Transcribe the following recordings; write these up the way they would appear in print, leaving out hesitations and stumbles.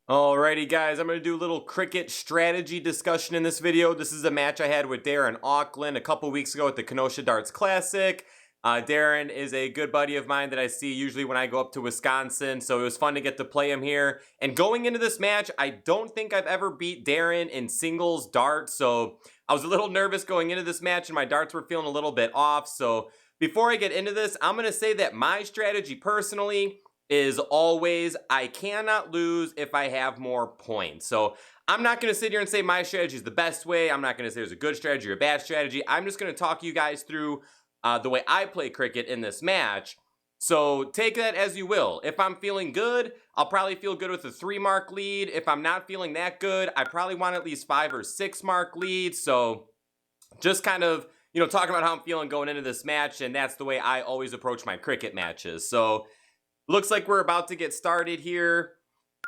Alrighty guys, I'm going to do a little cricket strategy discussion in this video. This is a match I had with Darrin in Auckland a couple weeks ago at the Kenosha Darts Classic. Darrin is a good buddy of mine that I see usually when I go up to Wisconsin, so it was fun to get to play him here. And going into this match, I don't think I've ever beat Darrin in singles darts, so I was a little nervous going into this match and my darts were feeling a little bit off. So before I get into this, I'm going to say that my strategy personally is always, I cannot lose if I have more points. So I'm not going to sit here and say my strategy is the best way. I'm not going to say there's a good strategy or a bad strategy. I'm just going to talk you guys through the way I play cricket in this match. So take that as you will. If I'm feeling good, I'll probably feel good with a 3-mark lead. If I'm not feeling that good, I probably want at least 5 or 6-mark lead. So just kind of, talking about how I'm feeling going into this match, and that's the way I always approach my cricket matches. So looks like we're about to get started here.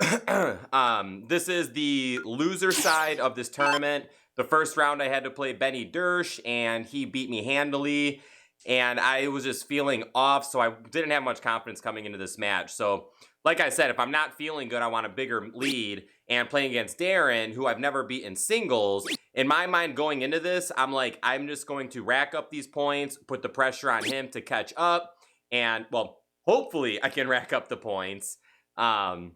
This is the loser side of this tournament. The first round I had to play Benny Dersh, and he beat me handily. And I was just feeling off, so I didn't have much confidence coming into this match. So, like I said, if I'm not feeling good, I want a bigger lead. And playing against Darrin, who I've never beaten singles, in my mind going into this, I'm like, I'm just going to rack up these points, put the pressure on him to catch up, and, well, hopefully I can rack up the points. So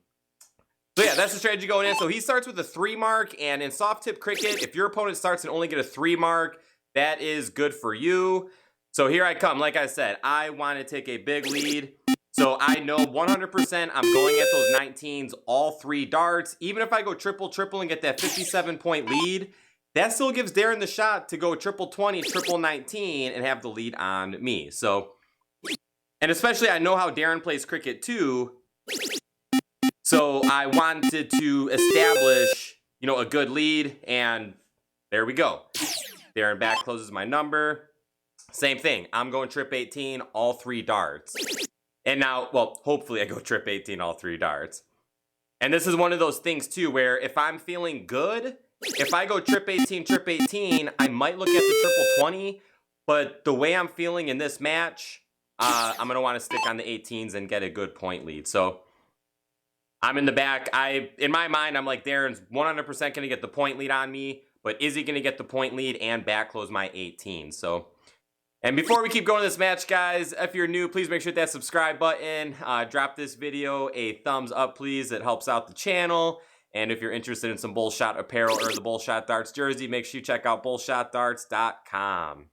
yeah, that's the strategy going in. So he starts with a 3-mark, and in soft tip cricket, if your opponent starts and only get a 3-mark, that is good for you. So here I come. Like I said, I want to take a big lead. So I know 100% I'm going at those 19s, all 3 darts. Even if I go triple and get that 57-point lead, that still gives Darrin the shot to go triple 20, triple 19, and have the lead on me. So, and especially I know how Darrin plays cricket too. So I wanted to establish, a good lead, and there we go. Darrin back closes my number. Same thing. I'm going trip 18, all 3 darts. And now, well, hopefully I go trip 18, all 3 darts. And this is one of those things too, where if I'm feeling good, if I go trip 18, I might look at the triple 20. But the way I'm feeling in this match, I'm going to want to stick on the 18s and get a good point lead. So I'm in the back. In my mind, I'm like, Darrin's 100% going to get the point lead on me, but is he going to get the point lead and back close my 18? So, and before we keep going this match, guys, if you're new, please make sure to hit that subscribe button. Drop this video a thumbs up, please. It helps out the channel. And if you're interested in some Bullshot apparel or the Bullshot Darts jersey, make sure you check out bullshotdarts.com.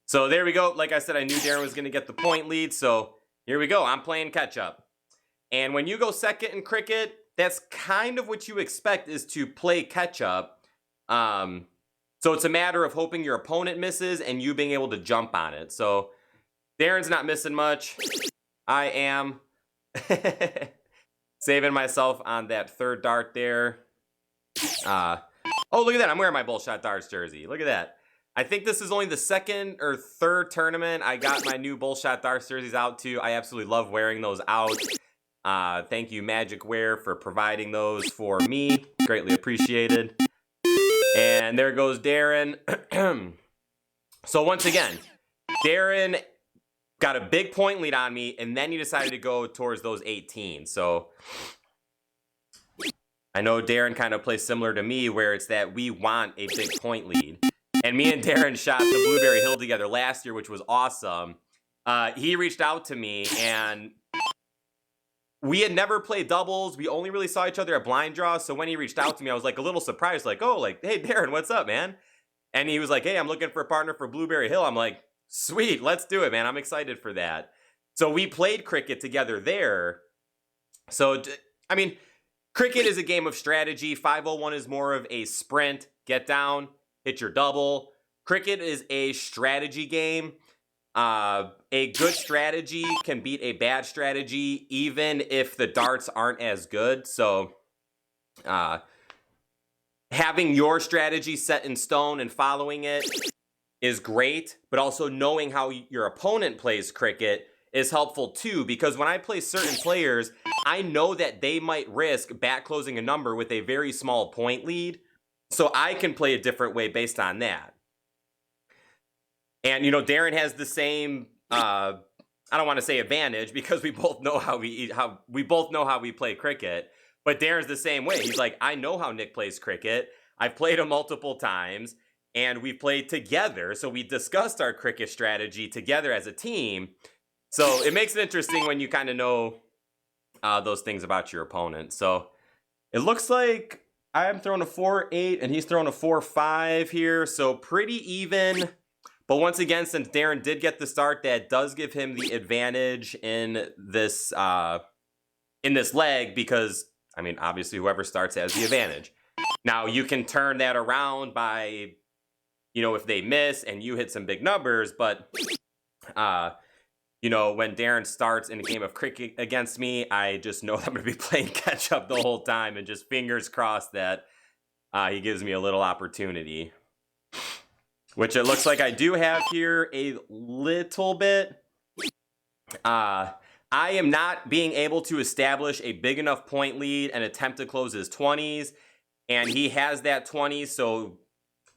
So there we go. Like I said, I knew Darrin was going to get the point lead. So here we go. I'm playing catch up. And when you go second in cricket, that's kind of what you expect, is to play catch up. So it's a matter of hoping your opponent misses and you being able to jump on it. So Darrin's not missing much. I am saving myself on that 3rd dart there. Oh, look at that. I'm wearing my Bullshot Darts jersey. Look at that. I think this is only the 2nd or 3rd tournament I got my new Bullshot Darts jerseys out to. I absolutely love wearing those out. Thank you, Magic Wear, for providing those for me. Greatly appreciated. And there goes Darrin. So once again, Darrin got a big point lead on me, and then he decided to go towards those 18. So I know Darrin kind of plays similar to me, where it's that we want a big point lead. And me and Darrin shot the Blueberry Hill together last year, which was awesome. He reached out to me, and we had never played doubles. We only really saw each other at blind draw. So when he reached out to me, I was like a little surprised, like, oh, like, hey, Darrin, what's up, man? And he was like, hey, I'm looking for a partner for Blueberry Hill. I'm like, sweet, let's do it, man. I'm excited for that. So we played cricket together there. So, I mean, cricket is a game of strategy. 501 is more of a sprint, get down, hit your double. Cricket is a strategy game. A good strategy can beat a bad strategy, even if the darts aren't as good. So, having your strategy set in stone and following it is great, but also knowing how your opponent plays cricket is helpful too, because when I play certain players, I know that they might risk back closing a number with a very small point lead, so I can play a different way based on that. And, Darrin has the same, I don't want to say advantage, because we both know how we play cricket. But Darren's the same way. He's like, I know how Nick plays cricket. I've played him multiple times, and we played together. So we discussed our cricket strategy together as a team. So it makes it interesting when you kind of know those things about your opponent. So it looks like I'm throwing a 4-8, and he's throwing a 4-5 here. So pretty even. But once again, since Darrin did get the start, that does give him the advantage in this leg because, I mean, obviously whoever starts has the advantage. Now, you can turn that around by, you know, if they miss and you hit some big numbers, but, you know, when Darrin starts in a game of cricket against me, I just know I'm going to be playing catch up the whole time and just fingers crossed that he gives me a little opportunity. Which it looks like I do have here a little bit. I am not being able to establish a big enough point lead and attempt to close his 20s. And he has that 20, so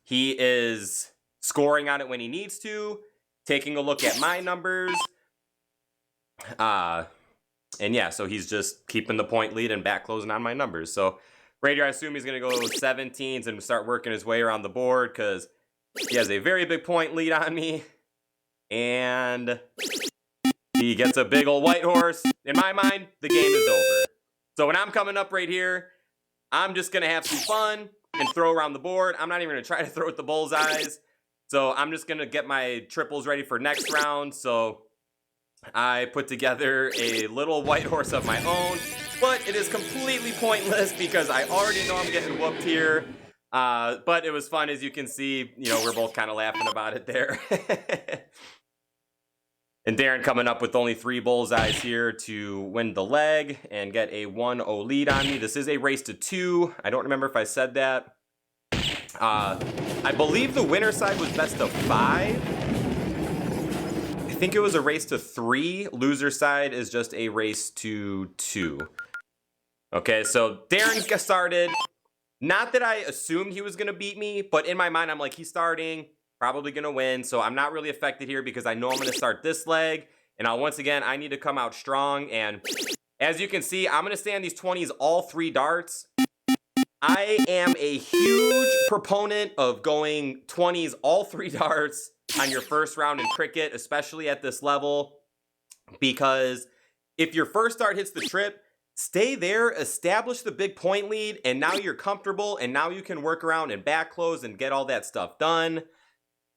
he is scoring on it when he needs to, taking a look at my numbers. And yeah, so he's just keeping the point lead and back closing on my numbers. So right here, I assume he's going to go 17s and start working his way around the board because he has a very big point lead on me. And he gets a big old white horse. In my mind, the game is over. So when I'm coming up right here, I'm just going to have some fun and throw around the board. I'm not even going to try to throw at the bullseyes. So I'm just going to get my triples ready for next round. So I put together a little white horse of my own. But it is completely pointless because I already know I'm getting whooped here. But it was fun, as you can see. You know, we're both kind of laughing about it there. And Darrin coming up with only 3 bullseyes here to win the leg and get a 1-0 lead on me. This is a race to 2. I don't remember if I said that. I believe the winner side was best of 5. I think it was a race to 3. Loser side is just a race to 2. Okay, so Darrin got started. Not that I assumed he was going to beat me, but in my mind, I'm like, he's starting. Probably going to win, so I'm not really affected here because I know I'm going to start this leg. And once again, I need to come out strong. And as you can see, I'm going to stay on these 20s all 3 darts. I am a huge proponent of going 20s all 3 darts on your first round in cricket, especially at this level. Because if your first dart hits the trip, stay there, establish the big point lead, and now you're comfortable, and now you can work around and back close and get all that stuff done.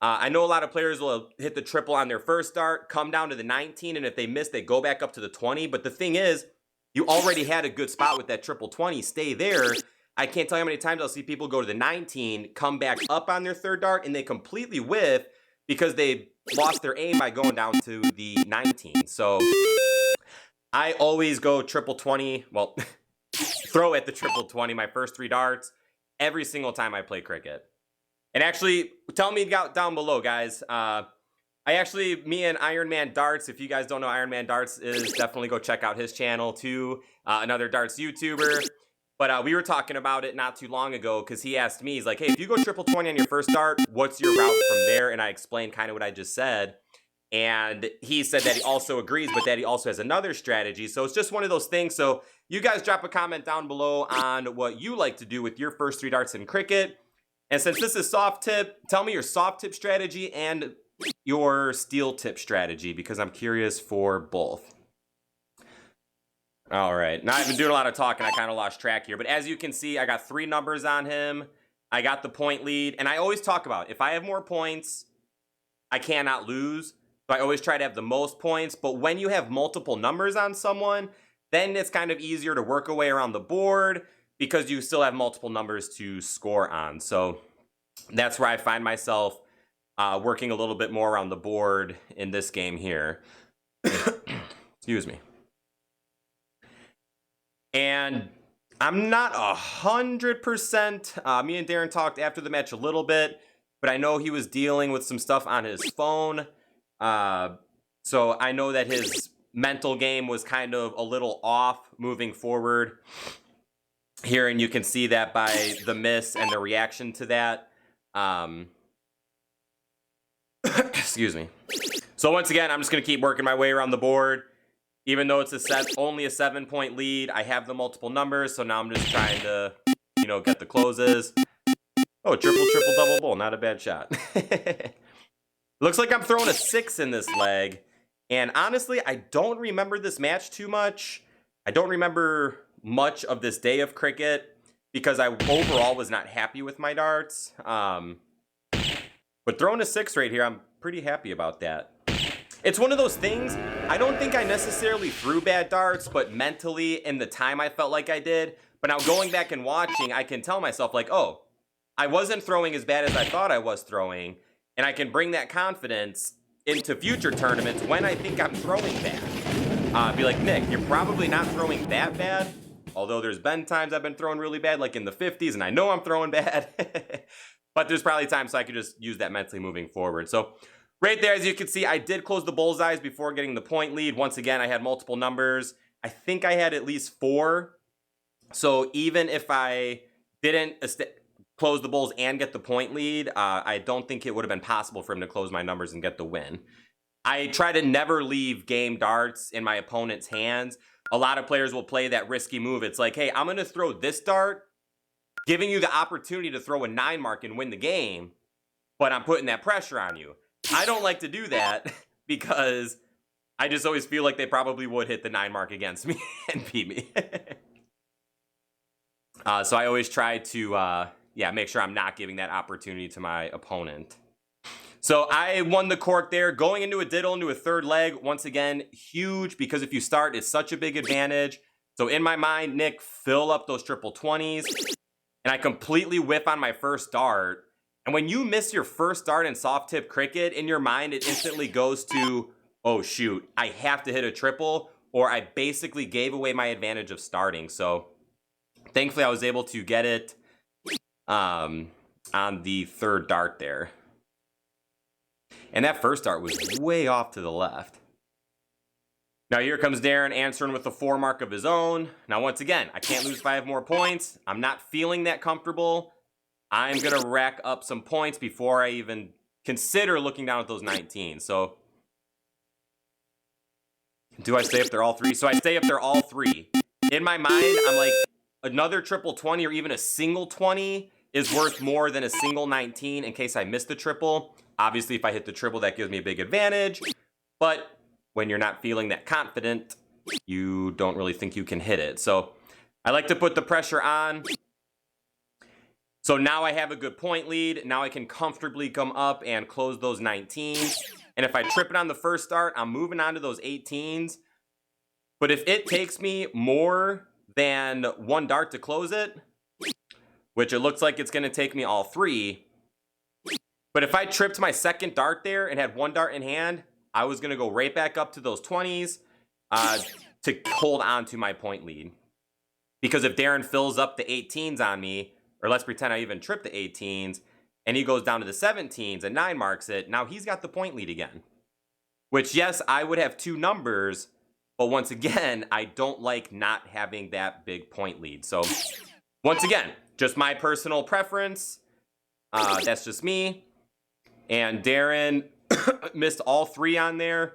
I know a lot of players will hit the triple on their first dart, come down to the 19, and if they miss, they go back up to the 20. But the thing is, you already had a good spot with that triple 20. Stay there. I can't tell you how many times I'll see people go to the 19, come back up on their third dart, and they completely whiff because they lost their aim by going down to the 19. So I always go triple 20. Well, throw at the triple 20 my first 3 darts every single time I play cricket. And actually, tell me down below, guys. Me and Iron Man Darts, if you guys don't know Iron Man Darts is, definitely go check out his channel too. Another darts YouTuber. But we were talking about it not too long ago because he asked me, he's like, hey, if you go triple 20 on your first dart, what's your route from there? And I explained kind of what I just said. And he said that he also agrees, but that he also has another strategy. So it's just one of those things. So you guys drop a comment down below on what you like to do with your first 3 darts in cricket. And since this is soft tip, tell me your soft tip strategy and your steel tip strategy because I'm curious for both. All right. Now I've been doing a lot of talking. I kind of lost track here. But as you can see, I got 3 numbers on him. I got the point lead. And I always talk about if I have more points, I cannot lose. So I always try to have the most points. But when you have multiple numbers on someone, then it's kind of easier to work a way around the board because you still have multiple numbers to score on. So that's where I find myself working a little bit more around the board in this game here. Excuse me. And I'm not 100%. Me and Darrin talked after the match a little bit, but I know he was dealing with some stuff on his phone. So I know that his mental game was kind of a little off moving forward here, and you can see that by the miss and the reaction to that. Excuse me. So once again, I'm just going to keep working my way around the board. Even though it's only a 7-point lead, I have the multiple numbers, so now I'm just trying to, you know, get the closes. Oh, triple, double bull. Not a bad shot. Looks like I'm throwing a 6 in this leg. And honestly, I don't remember this match too much. I don't remember much of this day of cricket because I overall was not happy with my darts. But throwing a 6 right here, I'm pretty happy about that. It's one of those things, I don't think I necessarily threw bad darts, but mentally in the time I felt like I did. But now going back and watching, I can tell myself like, oh, I wasn't throwing as bad as I thought I was throwing. And I can bring that confidence into future tournaments when I think I'm throwing bad. Be like, Nick, you're probably not throwing that bad. Although there's been times I've been throwing really bad, like in the 50s, and I know I'm throwing bad. But there's probably times so I could just use that mentally moving forward. So right there, as you can see, I did close the bullseyes before getting the point lead. Once again, I had multiple numbers. I think I had at least 4. So even if I didn't close the bulls and get the point lead, I don't think it would have been possible for him to close my numbers and get the win. I try to never leave game darts in my opponent's hands. A lot of players will play that risky move. It's like, hey, I'm going to throw this dart, giving you the opportunity to throw a 9 mark and win the game, but I'm putting that pressure on you. I don't like to do that because I just always feel like they probably would hit the 9 mark against me and beat me. So I always try to, make sure I'm not giving that opportunity to my opponent. So I won the cork there. Going into a diddle, into a third leg, once again, huge, because if you start, it's such a big advantage. So in my mind, Nick, fill up those triple 20s. And I completely whiff on my first dart. And when you miss your first dart in soft tip cricket, in your mind, it instantly goes to, oh shoot, I have to hit a triple, or I basically gave away my advantage of starting. So thankfully I was able to get it on the third dart there. And that first dart was way off to the left. Now here comes Darin answering with a 4 mark of his own. Now once again, I can't lose 5 more points. I'm not feeling that comfortable. I'm going to rack up some points before I even consider looking down at those 19. So do I stay if they're all 3? So I stay if they're all 3. In my mind, I'm like, another triple 20 or even a single 20 is worth more than a single 19 in case I miss the triple. Obviously, if I hit the triple, that gives me a big advantage. But when you're not feeling that confident, you don't really think you can hit it. So I like to put the pressure on. So now I have a good point lead. Now I can comfortably come up and close those 19s. And if I trip it on the first start, I'm moving on to those 18s. But if it takes me more than 1 dart to close it, which it looks like it's going to take me all 3. But if I tripped my second dart there and had 1 dart in hand, I was going to go right back up to those 20s to hold on to my point lead. Because if Darin fills up the 18s on me, or let's pretend I even tripped the 18s, and he goes down to the 17s and 9 marks it, now he's got the point lead again. Which, yes, I would have 2 numbers, but once again, I don't like not having that big point lead. So, once again, just my personal preference. That's just me. And Darin missed all 3 on there.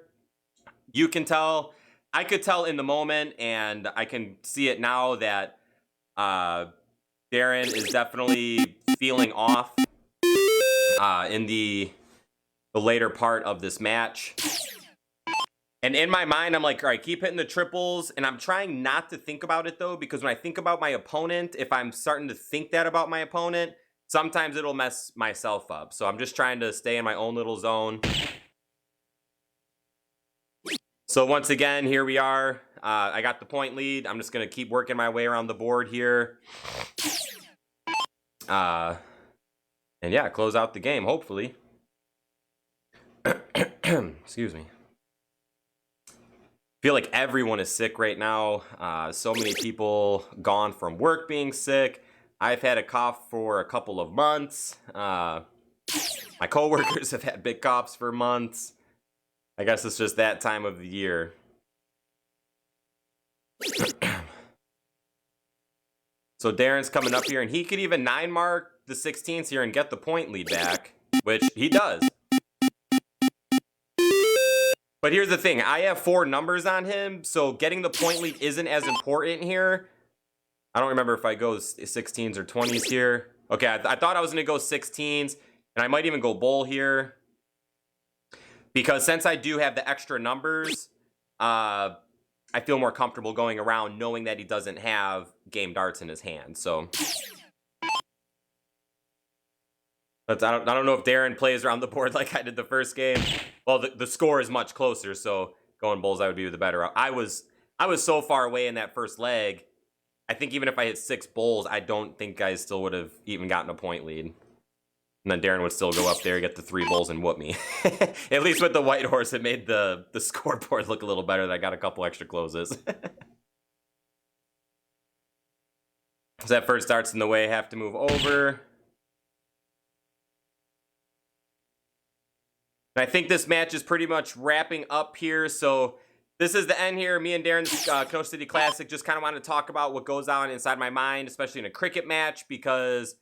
You can tell, I could tell in the moment, and I can see it now that Darin is definitely feeling off in the later part of this match. And in my mind, I'm like, all right, keep hitting the triples. And I'm trying not to think about it, though, because when I think about my opponent, if I'm starting to think that about my opponent, sometimes it'll mess myself up. So I'm just trying to stay in my own little zone. So once again, here we are. I got the point lead. I'm just going to keep working my way around the board here. And yeah, close out the game, hopefully. Excuse me. Feel like everyone is sick right now. So many people gone from work being sick. I've had a cough for a couple of months. My coworkers have had big coughs for months. I guess it's just that time of the year. So Darin's coming up here, and he could even 9 mark the 16s here and get the point lead back, which he does. But here's the thing. I have 4 numbers on him, so getting the point lead isn't as important here. I don't remember if I go 16s or 20s here. Okay, I thought I was going to go 16s, and I might even go bull here. Because since I do have the extra numbers, I feel more comfortable going around knowing that he doesn't have game darts in his hand. So, but I don't know if Darin plays around the board like I did the first game. Well, the score is much closer, so going Bullseye would be the better. I was so far away in that first leg. I think even if I hit 6 bulls, I don't think I still would have even gotten a point lead. And then Darin would still go up there, get the 3 bulls, and whoop me. At least with the white horse, it made the scoreboard look a little better. That I got a couple extra closes. So that first dart's in the way. Have to move over. And I think this match is pretty much wrapping up here. So this is the end here. Me and Darrin's Kenosha City Classic just kind of wanted to talk about what goes on inside my mind, especially in a cricket match, because,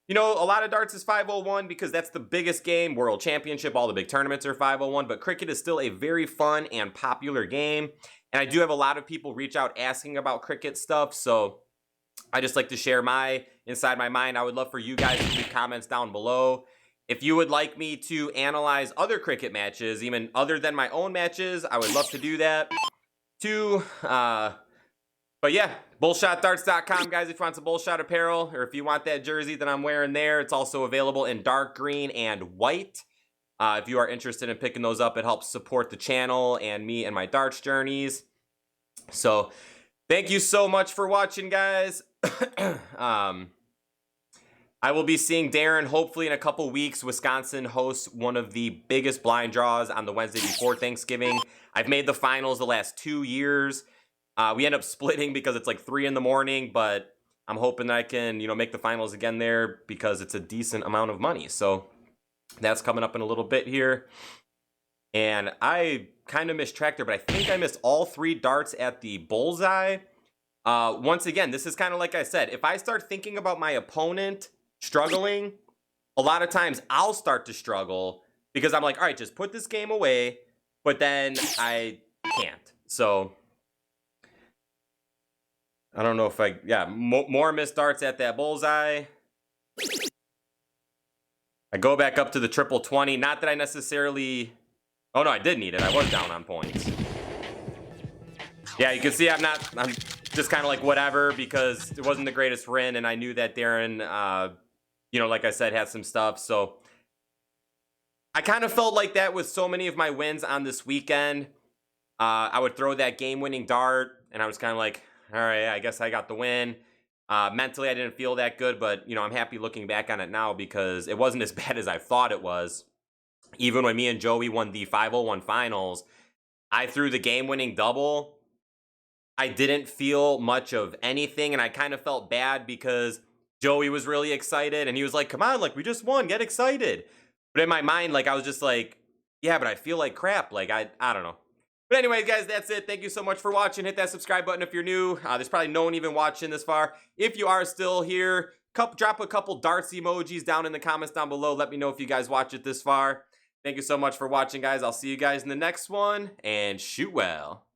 you know, a lot of darts is 501 because that's the biggest game. World Championship, all the big tournaments are 501, but cricket is still a very fun and popular game. And I do have a lot of people reach out asking about cricket stuff, so I just like to share my inside my mind. I would love for you guys to leave comments down below. If you would like me to analyze other cricket matches, even other than my own matches, I would love to do that too. But yeah, bullshotdarts.com, guys, if you want some Bullshot apparel, or if you want that jersey that I'm wearing there, it's also available in dark green and white. If you are interested in picking those up, it helps support the channel and me and my darts journeys. So thank you so much for watching, guys. I will be seeing Darin hopefully in a couple weeks. Wisconsin hosts one of the biggest blind draws on the Wednesday before Thanksgiving. I've made the finals the last 2 years. We end up splitting because it's like 3 in the morning, but I'm hoping that I can, you know, make the finals again there because it's a decent amount of money. So that's coming up in a little bit here. And I kind of missed track there, but I think I missed all 3 darts at the Bullseye. Once again, this is kind of like I said, if I start thinking about my opponent struggling, a lot of times I'll start to struggle because I'm like, all right, just put this game away, but then I can't. So I don't know if more missed darts at that Bullseye. I go back up to the triple 20. Not that I necessarily, oh no, I did need it. I was down on points. Yeah, you can see I'm just kind of like whatever because it wasn't the greatest win, and I knew that Darin, you know, like I said, had some stuff. So I kind of felt like that with so many of my wins on this weekend. I would throw that game-winning dart, and I was kind of like, all right, I guess I got the win. Mentally, I didn't feel that good, but, you know, I'm happy looking back on it now because it wasn't as bad as I thought it was. Even when me and Joey won the 501 finals, I threw the game-winning double. I didn't feel much of anything, and I kind of felt bad because Joey was really excited, and he was like, come on, like, we just won, get excited. But in my mind, like, I was just like, yeah, but I feel like crap. Like, I don't know. But anyways, guys, that's it. Thank you so much for watching. Hit that subscribe button if you're new. There's probably no one even watching this far. If you are still here, drop a couple darts emojis down in the comments down below. Let me know if you guys watch it this far. Thank you so much for watching, guys. I'll see you guys in the next one, and shoot well.